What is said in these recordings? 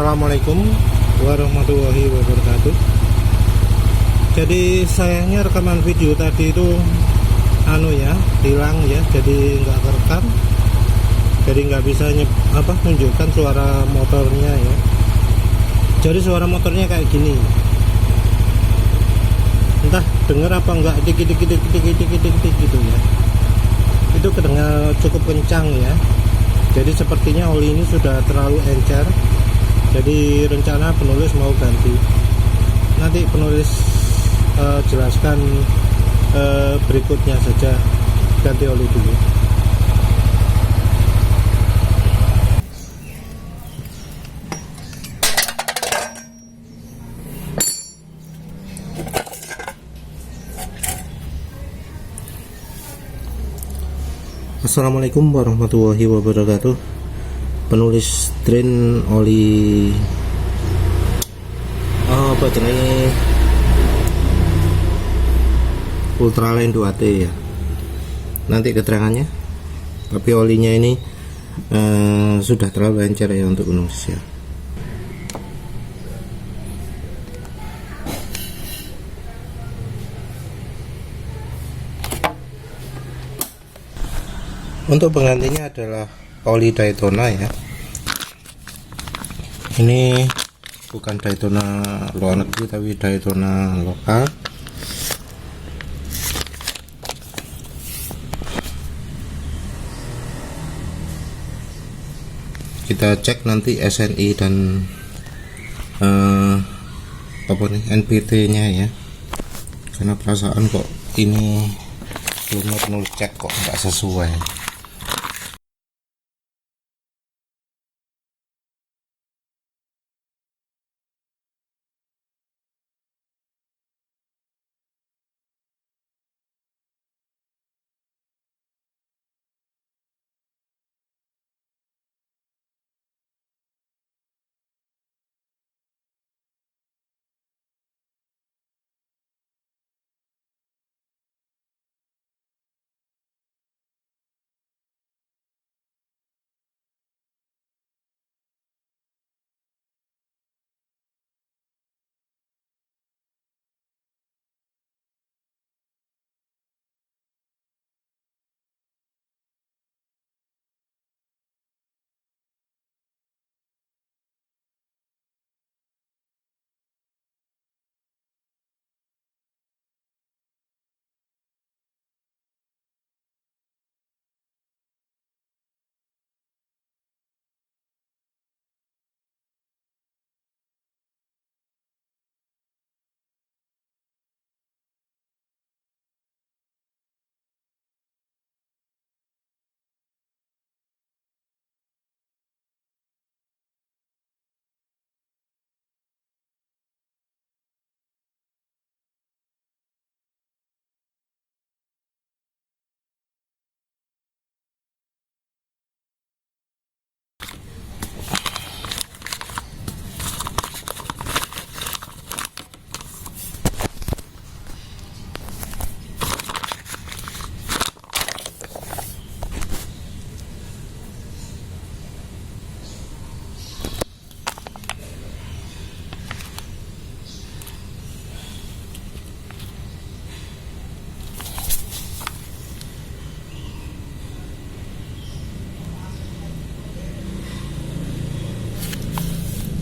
Assalamualaikum warahmatullahi wabarakatuh. Jadi sayangnya rekaman video tadi itu hilang ya, jadi nggak kerekam, jadi nggak bisa menunjukkan suara motornya ya. Jadi suara motornya kayak gini, entah dengar apa enggak, dikit gitu ya. Itu kedengar cukup kencang ya. Jadi sepertinya oli ini sudah terlalu encer. Jadi rencana penulis mau ganti. Nanti penulis jelaskan berikutnya saja, ganti oli dulu. Assalamualaikum warahmatullahi wabarakatuh. Penulis drain oli baterai Ultraline 2T ya. Nanti keterangannya. Tapi olinya ini sudah terlalu encer ya untuk penulis ya. Untuk penggantinya adalah oli Daytona ya. Ini bukan Daytona luar negeri tapi Daytona lokal. Kita cek nanti SNI dan NPT nya ya, karena perasaan kok ini belum penulis cek kok nggak sesuai.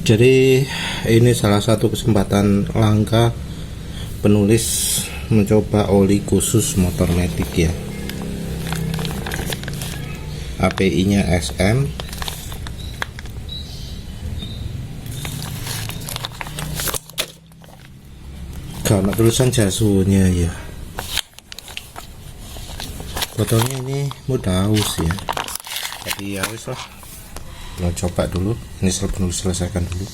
Jadi ini salah satu kesempatan langka penulis mencoba oli khusus motor Matic ya. API nya SM, karena tulisan jasunya ya. Botolnya ini mudah haus ya, tapi ya wis lah, mau coba dulu. Ini penulis selesaikan dulu.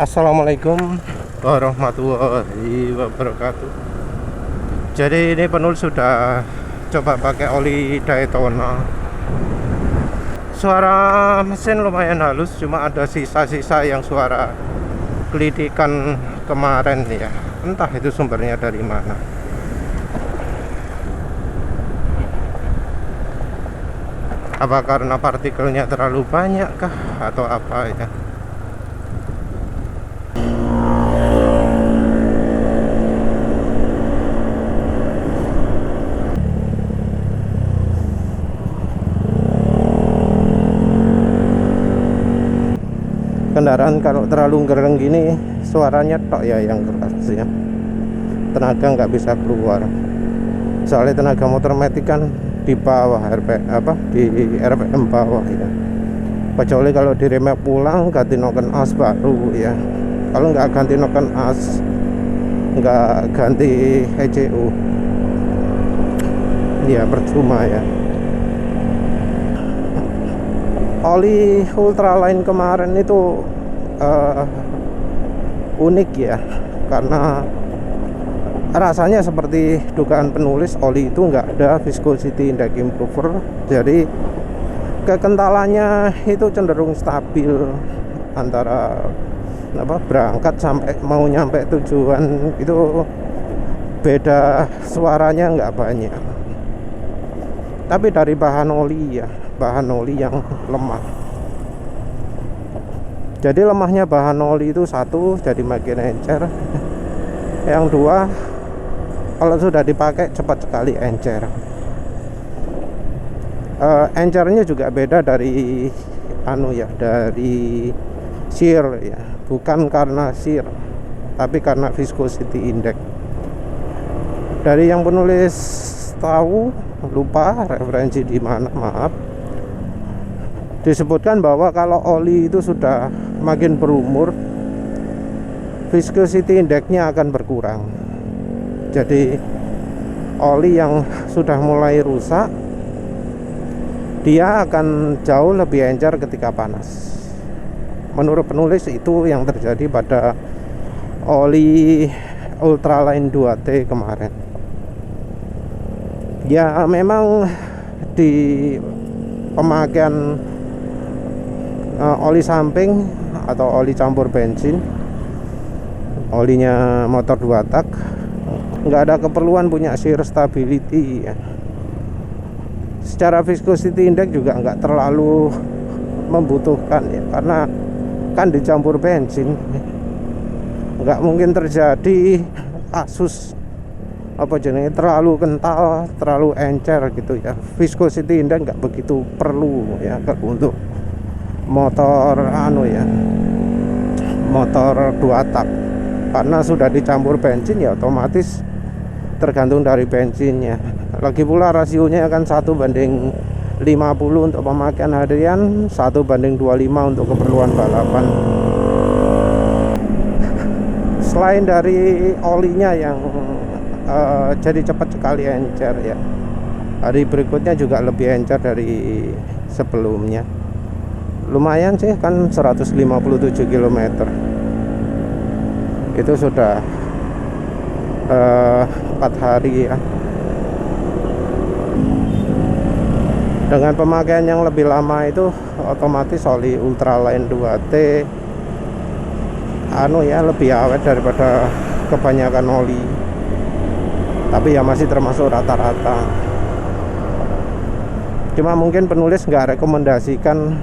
Assalamualaikum warahmatullahi wabarakatuh. Jadi ini penulis sudah coba pakai oli Daytona. Suara mesin lumayan halus, cuma ada sisa-sisa yang suara kelidikan kemarin ya. Entah itu sumbernya dari mana. Apa karena partikelnya terlalu banyak kah atau apa ya? Kendaraan kalau terlalu gereng gini suaranya tok ya yang keras ya, tenaga nggak bisa keluar. Soalnya tenaga motor metik kan di bawah di RPM bawah ya, kecuali kalau di remake pulang ganti noken as baru ya. Kalau nggak ganti noken as, nggak ganti ECU ya percuma ya. Oli ultraline kemarin itu unik ya, karena rasanya seperti dugaan penulis, oli itu nggak ada viscosity index improver, jadi kekentalannya itu cenderung stabil antara berangkat sampai mau nyampe tujuan itu beda suaranya nggak banyak. Tapi dari bahan oli ya, bahan oli yang lemah. Jadi lemahnya bahan oli itu satu, jadi makin encer. Yang dua, kalau sudah dipakai cepat sekali encer. Encernya juga beda dari dari shear ya, bukan karena shear, tapi karena viscosity index. Dari yang penulis tahu, lupa referensi di mana, maaf, disebutkan bahwa kalau oli itu sudah makin berumur, viscosity index-nya akan berkurang. Jadi oli yang sudah mulai rusak, dia akan jauh lebih encer ketika panas. Menurut penulis itu yang terjadi pada oli ultraline 2T kemarin. Ya memang di pemakaian oli samping atau oli campur bensin, olinya motor 2 tak, nggak ada keperluan punya shear stability ya. Secara viscosity index juga nggak terlalu membutuhkan ya, karena kan dicampur bensin, nggak mungkin terjadi kasus terlalu kental, terlalu encer gitu ya. Viscosity index nggak begitu perlu ya untuk motor motor 2 tak, karena sudah dicampur bensin ya otomatis tergantung dari bensinnya. Lagi pula rasionya kan 1:50 untuk pemakaian harian, 1:25 untuk keperluan balapan. Selain dari olinya yang jadi cepat sekali encer ya, hari berikutnya juga lebih encer dari sebelumnya. Lumayan sih, kan 157 km itu sudah 4 hari ya. Dengan pemakaian yang lebih lama itu otomatis oli ultraline 2T lebih awet daripada kebanyakan oli, tapi ya masih termasuk rata-rata. Cuma mungkin penulis nggak rekomendasikan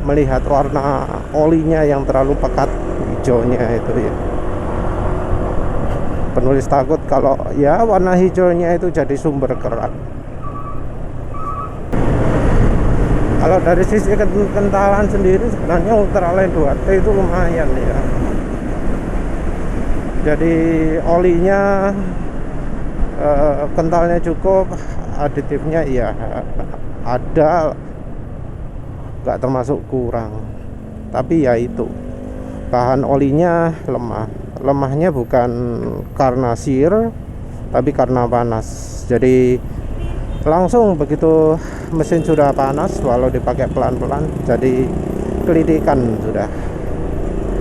melihat warna olinya yang terlalu pekat hijaunya itu ya. Penulis takut kalau ya warna hijaunya itu jadi sumber kerak. Kalau dari sisi kekentalan sendiri sebenarnya ultraline 2T itu lumayan ya. Jadi olinya kentalnya cukup, aditifnya ya ada, nggak termasuk kurang. Tapi ya itu, bahan olinya lemah. Lemahnya bukan karena shear, tapi karena panas. Jadi langsung begitu mesin sudah panas, walau dipakai pelan-pelan, jadi kelidikan sudah.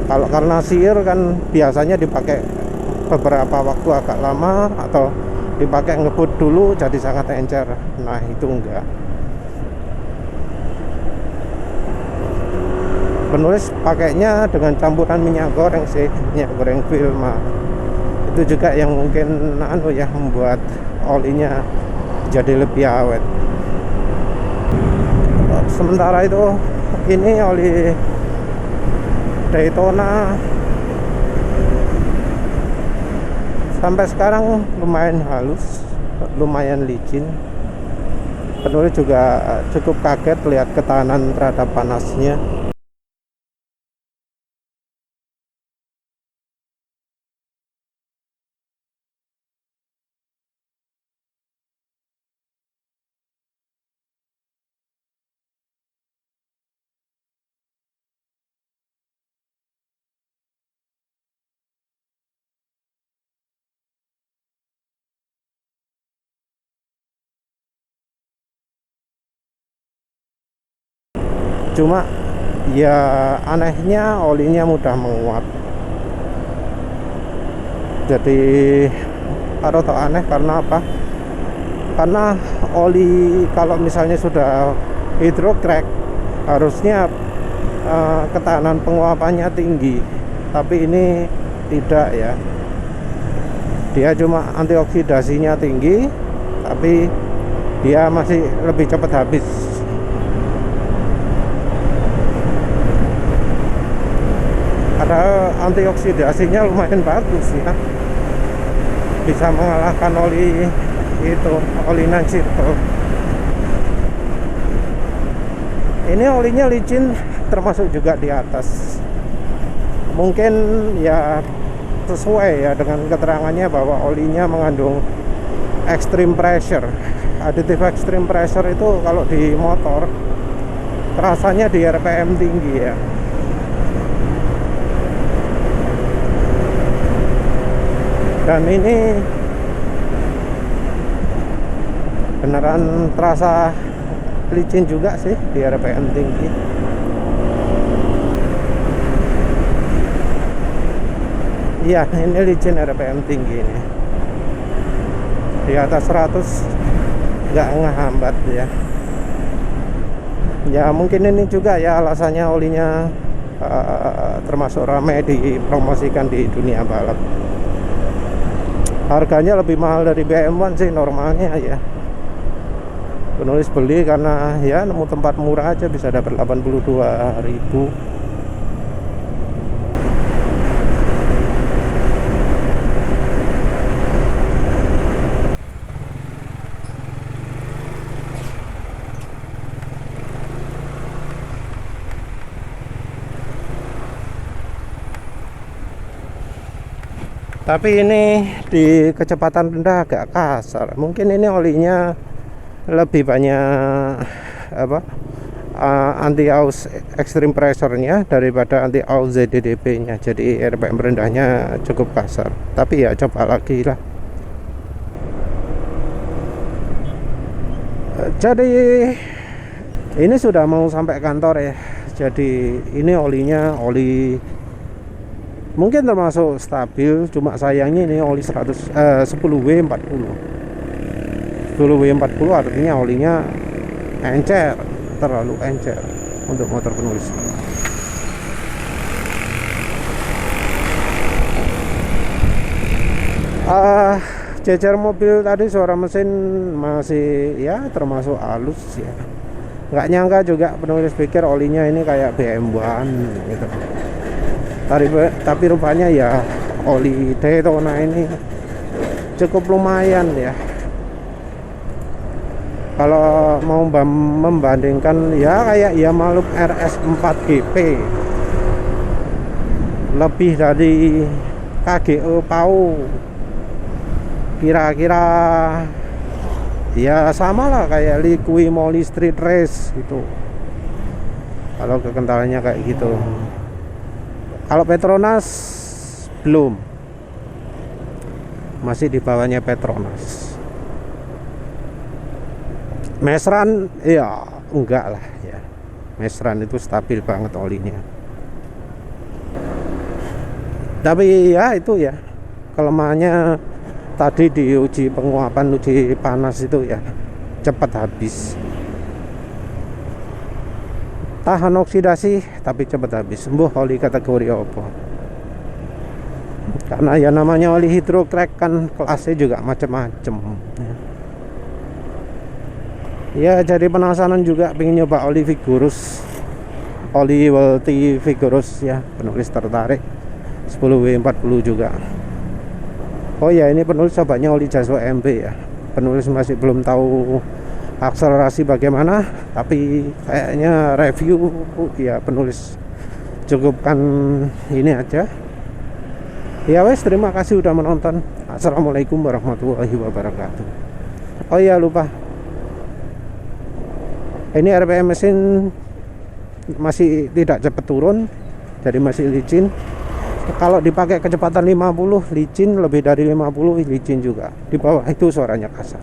Kalau karena sear kan biasanya dipakai beberapa waktu agak lama, atau dipakai ngebut dulu jadi sangat encer. Nah itu enggak. Penulis pakainya dengan campuran minyak goreng sih, minyak goreng Wilma. Itu juga yang mungkin membuat olinya jadi lebih awet. Sementara itu ini oli Daytona sampai sekarang lumayan halus, lumayan licin. Penulis juga cukup kaget lihat ketahanan terhadap panasnya. Cuma ya anehnya olinya mudah menguap. Jadi atau aneh karena apa? Karena oli kalau misalnya sudah hydrocrack harusnya ketahanan penguapannya tinggi, tapi ini tidak ya. Dia cuma antioksidasinya tinggi, tapi dia masih lebih cepat habis. Ada antioksidasinya lumayan bagus ya, bisa mengalahkan oli itu, oli Nancito. Ini olinya licin termasuk juga di atas. Mungkin ya sesuai ya dengan keterangannya bahwa olinya mengandung extreme pressure. Additive extreme pressure itu kalau di motor rasanya di RPM tinggi ya. Dan ini beneran terasa licin juga sih di RPM tinggi. Iya, ini licin RPM tinggi ini. Di atas 100 nggak ngehambat ya. Ya mungkin ini juga ya alasannya olinya termasuk ramai dipromosikan di dunia balap. Harganya lebih mahal dari BM1 sih normalnya ya. Penulis beli karena ya nemu tempat murah aja bisa dapat 82.000. Tapi ini di kecepatan rendah agak kasar. Mungkin ini olinya lebih banyak apa anti-aus extreme pressure-nya daripada anti-aus ZDDP-nya. Jadi RPM rendahnya cukup kasar. Tapi ya coba lagi lah. Jadi ini sudah mau sampai kantor ya. Jadi ini olinya oli mungkin termasuk stabil, cuma sayangnya ini oli 10W40. 10W40 artinya olinya encer, terlalu encer untuk motor penulis. Jejer mobil tadi suara mesin masih ya termasuk halus ya. Nggak nyangka juga penulis pikir olinya ini kayak BMW-an gitu. Tapi rupanya ya oli Daytona ini cukup lumayan ya. Kalau mau membandingkan ya kayak Yamaha RS4 GP, lebih dari KGO Pau, kira-kira ya sama lah kayak Liqui Moly Street Race gitu. Kalau kekentalannya kayak gitu. Kalau Petronas belum, masih di bawahnya Petronas. Mesran ya enggak lah ya. Mesran itu stabil banget olinya. Tapi ya itu ya kelemahannya tadi di uji penguapan, uji panas itu ya cepat habis. Tahan oksidasi tapi cepat habis. Sembuh oli kategori apa? Karena ya namanya oli hydrocrack kan kelasnya juga macam-macam. Ya jadi penasaran juga pengen nyoba oli Vigorus, oli Welty Vigorus ya, penulis tertarik 10W40 juga. Oh ya ini penulis sobatnya oli Jaswa MB ya. Penulis masih belum tahu akselerasi bagaimana, tapi kayaknya review ya penulis cukupkan ini aja. Ya wes, terima kasih udah menonton. Assalamualaikum warahmatullahi wabarakatuh. Oh ya lupa, ini RPM mesin masih tidak cepat turun, jadi masih licin. Kalau dipakai kecepatan 50 licin, lebih dari 50 licin juga. Di bawah itu suaranya kasar.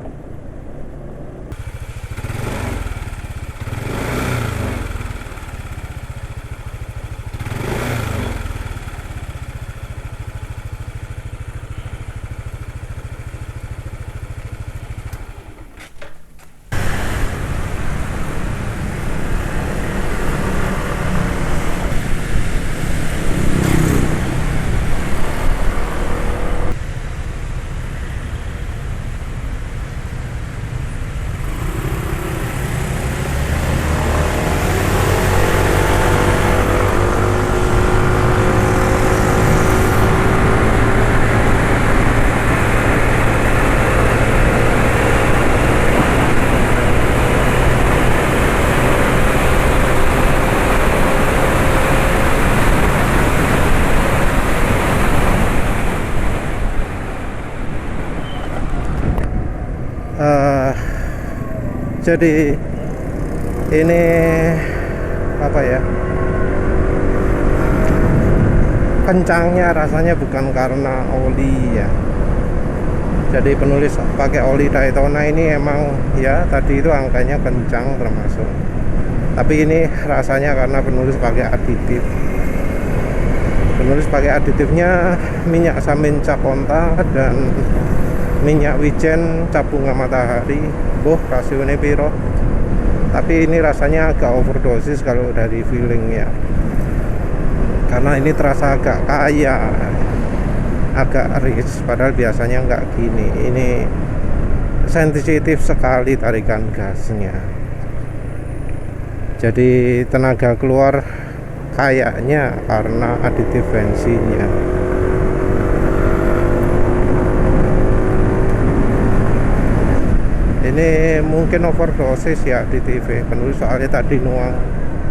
Jadi ini apa ya, kencangnya rasanya bukan karena oli ya. Jadi penulis pakai oli Daytona ini emang ya tadi itu angkanya kencang termasuk, tapi ini rasanya karena penulis pakai aditif. Penulis pakai aditifnya minyak samin cap onta dan minyak wijen cap bunga matahari. Rasionya piro, tapi ini rasanya agak overdosis kalau dari feeling ya, karena ini terasa agak kaya, agak rich, padahal biasanya nggak gini. Ini sensitif sekali tarikan gasnya, jadi tenaga keluar kayaknya karena aditif bensinnya. Ini mungkin overdosis ya di TV penulis, soalnya tadi nuang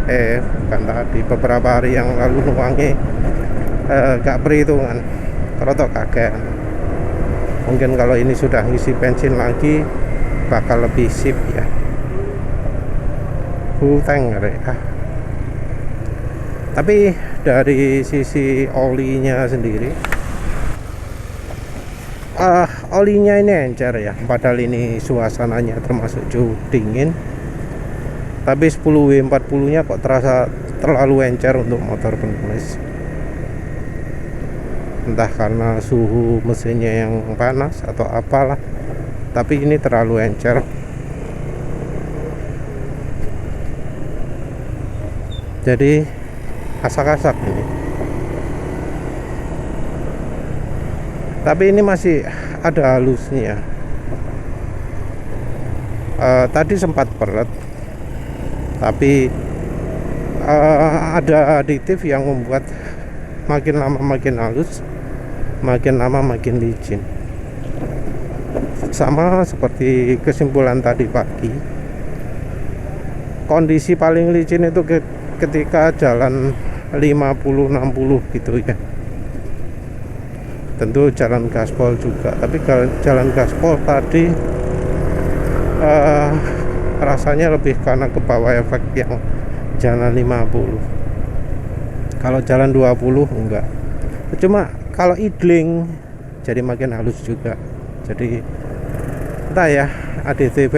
bukan tadi, beberapa hari yang lalu nuangnya gak perhitungan, kerotok kaget. Mungkin kalau ini sudah ngisi bensin lagi bakal lebih sip ya, full tank ya. Tapi dari sisi olinya sendiri, olinya ini encer ya, padahal ini suasananya termasuk cukup dingin, tapi 10W40 nya kok terasa terlalu encer untuk motor penulis. Entah karena suhu mesinnya yang panas atau apalah, tapi ini terlalu encer. Jadi kasak-kasak ini. Tapi ini masih ada halusnya. Tadi sempat peret, tapi ada aditif yang membuat makin lama makin halus, makin lama makin licin. Sama seperti kesimpulan tadi pagi, kondisi paling licin itu ketika jalan 50-60 gitu ya. Tentu jalan gaspol juga, tapi kalau jalan gaspol tadi rasanya lebih karena ke bawah efek yang jalan 50. Kalau jalan 20 enggak. Cuma kalau idling jadi makin halus juga. Jadi entah ya, ADTV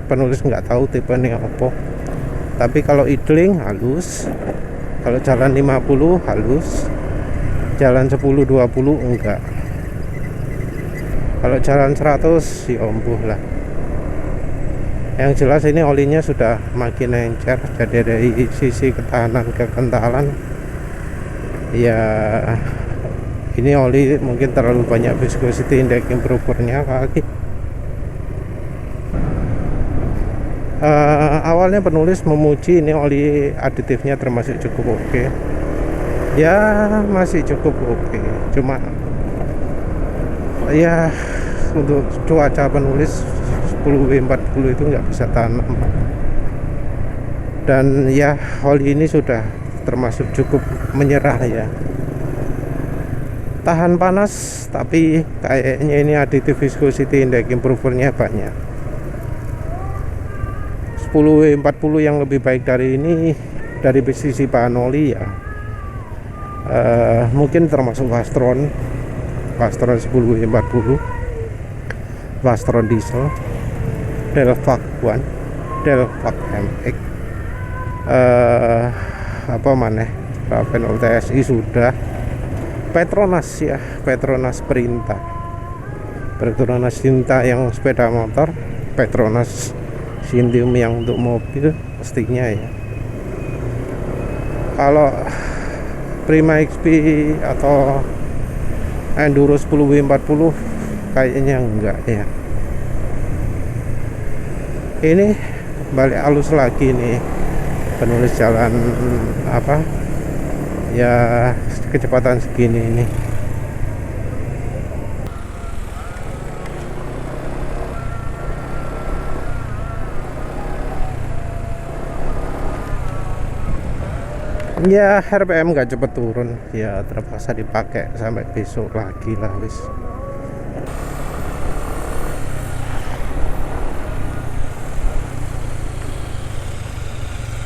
penulis nggak tahu tipe ini apa. Tapi kalau idling halus, kalau jalan 50 halus, jalan 10-20 enggak. Kalau jalan 100 ya ombuh lah. Yang jelas ini olinya sudah makin encer, jadi dari sisi ketahanan kekentalan ya ini oli mungkin terlalu banyak viscosity index improvernya kali. Awalnya penulis memuji ini oli aditifnya termasuk cukup oke. Ya masih cukup oke, cuma ya untuk cuaca penulis 10W40 itu nggak bisa tanam, dan ya oli ini sudah termasuk cukup menyerah ya, tahan panas, tapi kayaknya ini aditif viscosity index improvernya banyak. 10W40 yang lebih baik dari ini dari sisi bahan oli ya, mungkin termasuk Vastron 10W40, Vastron diesel, Delvac 1, Delvac MX, apa mana Ravenol TSI sudah, Petronas ya, Petronas Perinta, Petronas Cinta yang sepeda motor, Petronas Sintium yang untuk mobil pastinya ya. Kalau Prima XP atau Enduro 10W40 kayaknya enggak ya. Ini balik halus lagi nih penulis jalan apa ya, kecepatan segini ini. Ya RPM gak cepet turun ya, terpaksa dipakai sampai besok lagi lah wis.